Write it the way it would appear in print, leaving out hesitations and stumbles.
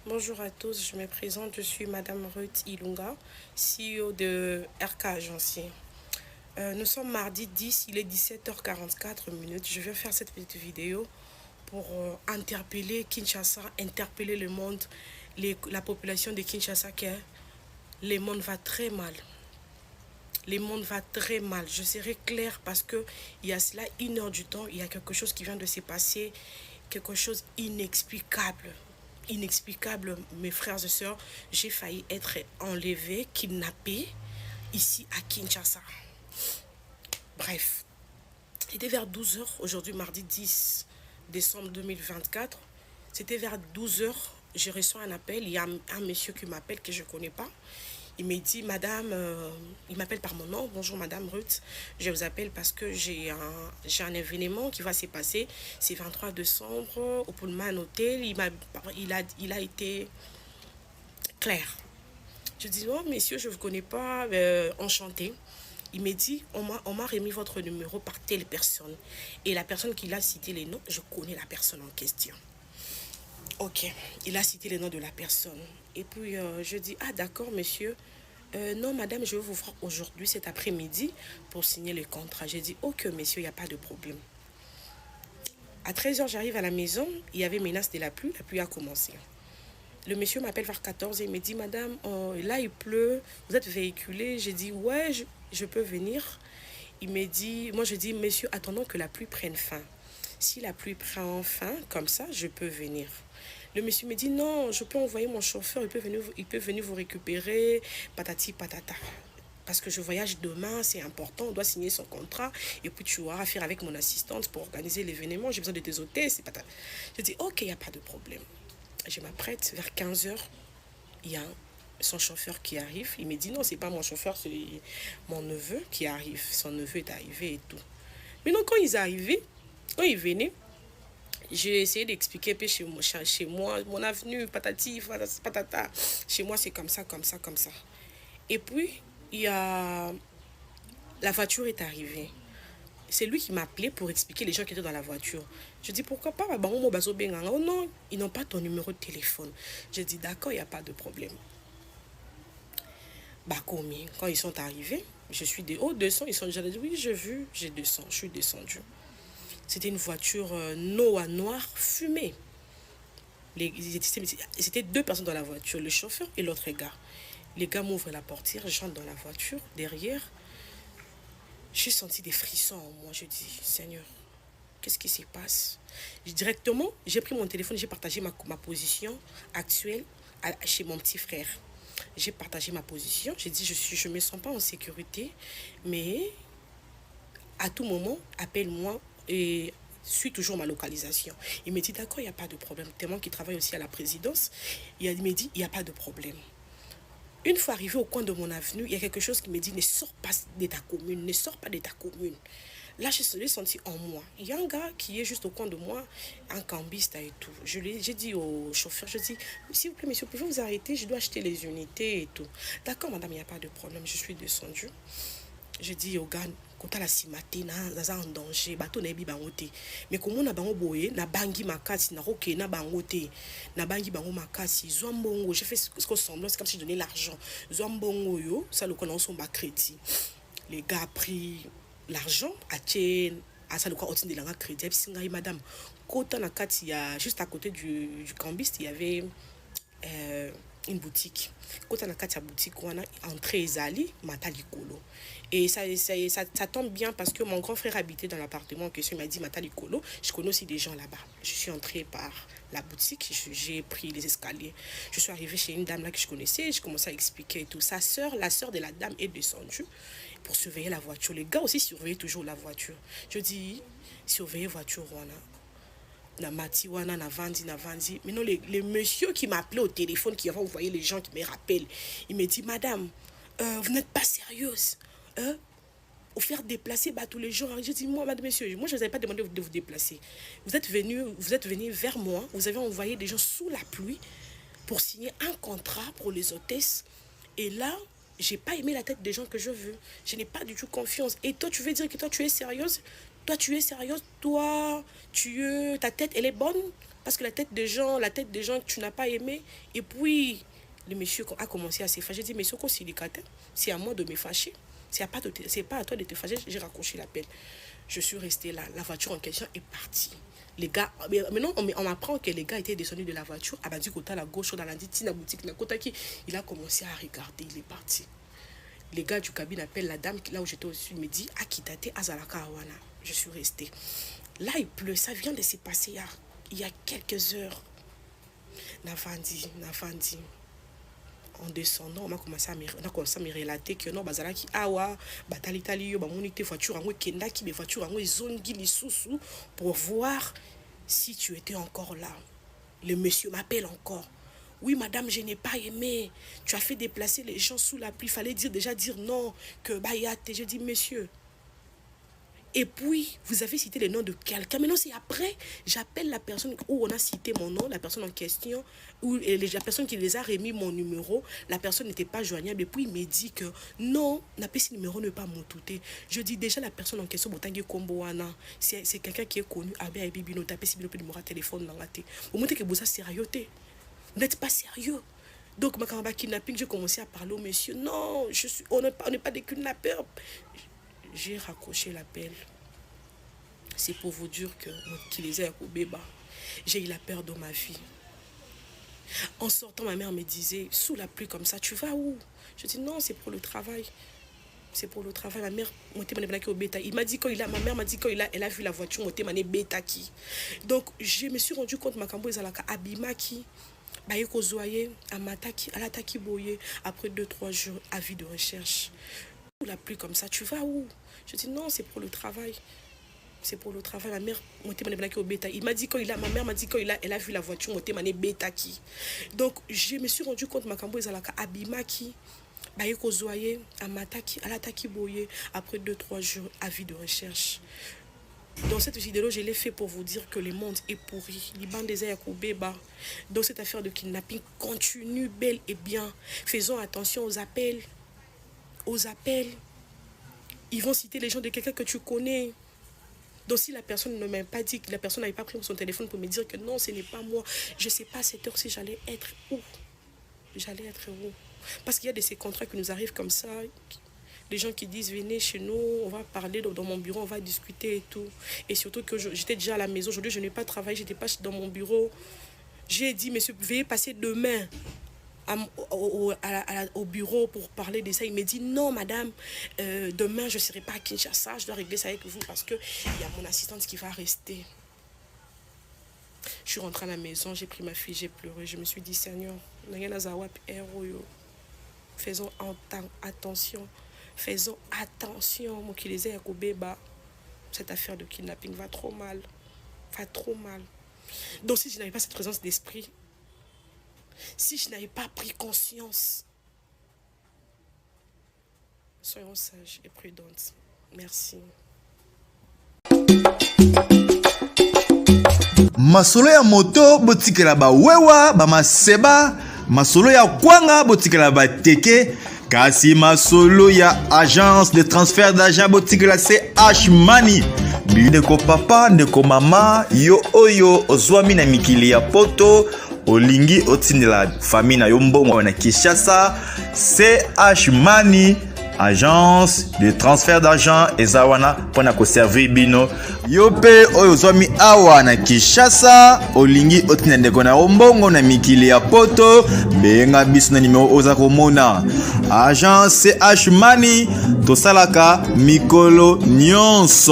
Bonjour à tous, je me présente, je suis Madame Ruth Ilunga, CEO de RK Agencier. Nous sommes mardi 10, il est 17h44 minutes. Je vais faire cette petite vidéo pour interpeller Kinshasa, interpeller le monde, la population de Kinshasa, que le monde va très mal. Le monde va très mal. Je serai claire parce que il y a cela 1 heure du temps, il y a quelque chose qui vient de se passer, quelque chose inexplicable. Inexplicable, mes frères et sœurs. J'ai failli être enlevée, kidnappée ici à Kinshasa. Bref, c'était vers 12 heures aujourd'hui, mardi 10 décembre 2024. C'était vers 12 heures. Je reçois un appel. Il y a un monsieur qui m'appelle que je ne connais pas. Il me dit, madame, il m'appelle par mon nom, bonjour madame Ruth, je vous appelle parce que j'ai un événement qui va se passer, c'est 23 décembre au Pullman Hotel, il a été clair. Je dis, oh messieurs, je ne vous connais pas, enchanté. Il me dit, on m'a remis votre numéro par telle personne. Et la personne qui l'a cité les noms, je connais la personne en question. Ok, il a cité les noms de la personne. Et puis, je dis, ah d'accord, monsieur. Non, madame, je vais vous voir aujourd'hui, cet après-midi, pour signer le contrat. J'ai dit, ok, monsieur, il n'y a pas de problème. À 13 heures, j'arrive à la maison, il y avait menace de la pluie a commencé. Le monsieur m'appelle vers 14 h, il me dit, madame, là il pleut, vous êtes véhiculée. J'ai dit, ouais, je peux venir. Il me dit, moi je dis, monsieur, attendons que la pluie prenne fin. Si la pluie prend fin, comme ça, je peux venir. Le monsieur me dit, non, je peux envoyer mon chauffeur, il peut venir vous récupérer, patati patata. Parce que je voyage demain, c'est important, on doit signer son contrat. Et puis tu auras affaire avec mon assistante pour organiser l'événement. J'ai besoin de tes hôtesses. Je dis, ok, il n'y a pas de problème. Je m'apprête, vers 15 heures, il y a son chauffeur qui arrive. Il me dit, non, c'est pas mon chauffeur, c'est mon neveu qui arrive. Son neveu est arrivé et tout. Mais non, quand ils arrivaient, quand ils venaient, j'ai essayé d'expliquer chez moi, mon avenue, patati, patata. Chez moi, c'est comme ça, comme ça, comme ça. Et puis, il y a... La voiture est arrivée. C'est lui qui m'a appelé pour expliquer les gens qui étaient dans la voiture. Je dis, pourquoi pas? Oh non, ils n'ont pas ton numéro de téléphone. Je dis, d'accord, il n'y a pas de problème. Bakomi, quand ils sont arrivés, je suis des hauts, descends. Ils sont déjà dit, oui, j'ai vu, j'ai descendu, je suis descendu. C'était une voiture noire fumée. C'était 2 personnes dans la voiture, le chauffeur et l'autre gars. Les gars m'ouvrent la portière, j'entre dans la voiture. Derrière, j'ai senti des frissons en moi. Je dis, Seigneur, qu'est-ce qui se passe? Directement, j'ai pris mon téléphone, j'ai partagé ma position actuelle chez mon petit frère. J'ai partagé ma position. J'ai dit, je ne me sens pas en sécurité, mais à tout moment, appelle-moi et suis toujours ma localisation. Il me dit, d'accord, il n'y a pas de problème. Tellement qu'il travaille aussi à la présidence, il me dit, il n'y a pas de problème. Une fois arrivé au coin de mon avenue, il y a quelque chose qui me dit, ne sors pas de ta commune, ne sors pas de ta commune. Là, je l'ai senti en moi. Il y a un gars qui est juste au coin de moi, un cambiste et tout. J'ai dit au chauffeur, je dis, s'il vous plaît, monsieur, pouvez-vous vous arrêter? Je dois acheter les unités et tout. D'accord, madame, il n'y a pas de problème. Je suis descendue. Je dis au gars, quand la cimate, na en danger, bateau n'est pas bangote. Mais comment na bango boye, na bangi makasi, na roke na bangote, na bangi bango makasi, zoambongo, j'ai fait ce qu'on semble, c'est comme si je donnais l'argent. Zoambongo yo, ça le connaît son bas crédit. Les gars a pris l'argent, à tien, à ça le quoi, au-dessus de la crédit. Et puis, madame, quand on a juste à côté du cambiste, il y avait une boutique. Quand on a la boutique, on a entré Zali, Mata Likolo. Et ça tombe bien parce que mon grand frère habitait dans l'appartement en question. Il m'a dit Mata Likolo. Je connais aussi des gens là-bas. Je suis entrée par la boutique. J'ai pris les escaliers. Je suis arrivée chez une dame là que je connaissais. Je commençais à expliquer et tout. La sœur de la dame est descendue pour surveiller la voiture. Les gars aussi surveillaient toujours la voiture. Je dis, surveiller voiture, on a. Na mati wana na vandi. Mais non, les monsieur qui m'appelait au téléphone, qui avait envoyé les gens qui me rappellent, il me dit, madame, vous n'êtes pas sérieuse, vous faire déplacer tous les jours. Je dis, moi, madame, monsieur, moi je ne vous avais pas demandé de vous déplacer. Vous êtes venu vers moi, vous avez envoyé des gens sous la pluie pour signer un contrat pour les hôtesses. Et là, j'ai pas aimé la tête des gens que je veux. Je n'ai pas du tout confiance. Et toi, tu veux dire que toi, tu es sérieuse? Toi, tu es sérieuse? Toi, ta tête, elle est bonne? Parce que la tête des gens que tu n'as pas aimé. Et puis, le monsieur a commencé à se fâcher. J'ai dit, monsieur, c'est à moi de me fâcher. C'est pas à toi de te fâcher. J'ai raccroché l'appel. Je suis restée là. La voiture en question est partie. Les gars, maintenant, on m'apprend que les gars étaient descendus de la voiture. À du côté à la gauche, dans la boutique, il a commencé à regarder. Il est parti. Les gars du cabine appellent la dame, là où j'étais au-dessus, il me dit, Akitate Azalaka Awana. Je suis restée. Là, il pleut. Ça vient de se passer il y a quelques heures. Navandi. En descendant, on a commencé à me relater que non, bazalaki awa, batalitali yo, bamonite voiture en kendaki, des voitures en zongi li sousou pour voir si tu étais encore là. Le monsieur m'appelle encore. Oui, madame, je n'ai pas aimé. Tu as fait déplacer les gens sous la pluie. Il fallait déjà dire non, que bayate. Je dis, monsieur. Et puis, vous avez cité le nom de quelqu'un. Maintenant, c'est après, j'appelle la personne où on a cité mon nom, la personne en question, ou la personne qui les a remis mon numéro. La personne n'était pas joignable. Et puis, il me dit que non, n'a pas ce numéro, ne pas m'entouter. Je dis déjà, la personne en question, c'est quelqu'un qui est connu. Abé Abibino, tapez si le numéro de téléphone dans la tête. Au moins que vous êtes sérieux. Vous n'êtes pas sérieux. Donc, ma camarade kidnapping, j'ai commencé à parler au monsieur. Non, on n'est pas des kidnappeurs. J'ai raccroché l'appel. C'est pour vous dire qu'il les a au bébé. J'ai eu la peur dans ma vie. En sortant, ma mère me disait, sous la pluie comme ça, tu vas où? Je dis non, c'est pour le travail. C'est pour le travail. Ma mère, il m'a dit ma mère m'a dit elle a vu la voiture, donc je me suis rendu compte que abimaki. Après 2-3 jours, avis de recherche. La pluie comme ça, tu vas où? Je dis non, c'est pour le travail. C'est pour le travail. Ma mère, il m'a dit ma mère m'a dit elle a vu la voiture, donc je me suis rendu compte que abimaki. Après 2-3 jours, avis de recherche. Dans cette vidéo, je l'ai fait pour vous dire que le monde est pourri. Dans cette affaire de kidnapping, continue bel et bien. Faisons attention aux appels. Ils vont citer les gens de quelqu'un que tu connais. Donc si la personne ne m'a pas dit, que la personne n'avait pas pris son téléphone pour me dire que non, ce n'est pas moi, je ne sais pas à cette heure-ci j'allais être où. Parce qu'il y a de ces contrats qui nous arrivent comme ça. Les gens qui disent venez chez nous, on va parler dans mon bureau, on va discuter et tout. Et surtout que j'étais déjà à la maison. Aujourd'hui, je n'ai pas travaillé, je n'étais pas dans mon bureau. J'ai dit, monsieur, veuillez passer demain au bureau pour parler de ça. Il me dit, non, madame, demain, je ne serai pas à Kinshasa. Je dois régler ça avec vous parce qu'il y a mon assistante qui va rester. Je suis rentrée à la maison, j'ai pris ma fille, j'ai pleuré. Je me suis dit, Seigneur, faisons attention. Faisons attention, mon Kilisé Yakobeba. Cette affaire de kidnapping va trop mal. Donc si je n'avais pas cette présence d'esprit, si je n'avais pas pris conscience, soyons sages et prudentes. Merci. Masolo ya moto botikela ba wewa ba maseba, masolo ya kwanga botikela ba teke. Kasi masolo ya agence de transfert d'argent botikela c'est H-Money. Ndeko papa, ndeko mama, yo oyo ozwami na mikili ya poto, olingi otindela famille na yo mbongo na Kinshasa, c'est H-Money. Agence de transfert d'argent ezawana pona ko servir bino yope oyo zomi awa na Kinshasa olingi otina ndeko na ombongo na mikili ya poto benga biso na numéro oza komona. Agence H-Money tosalaka mikolo nyonso.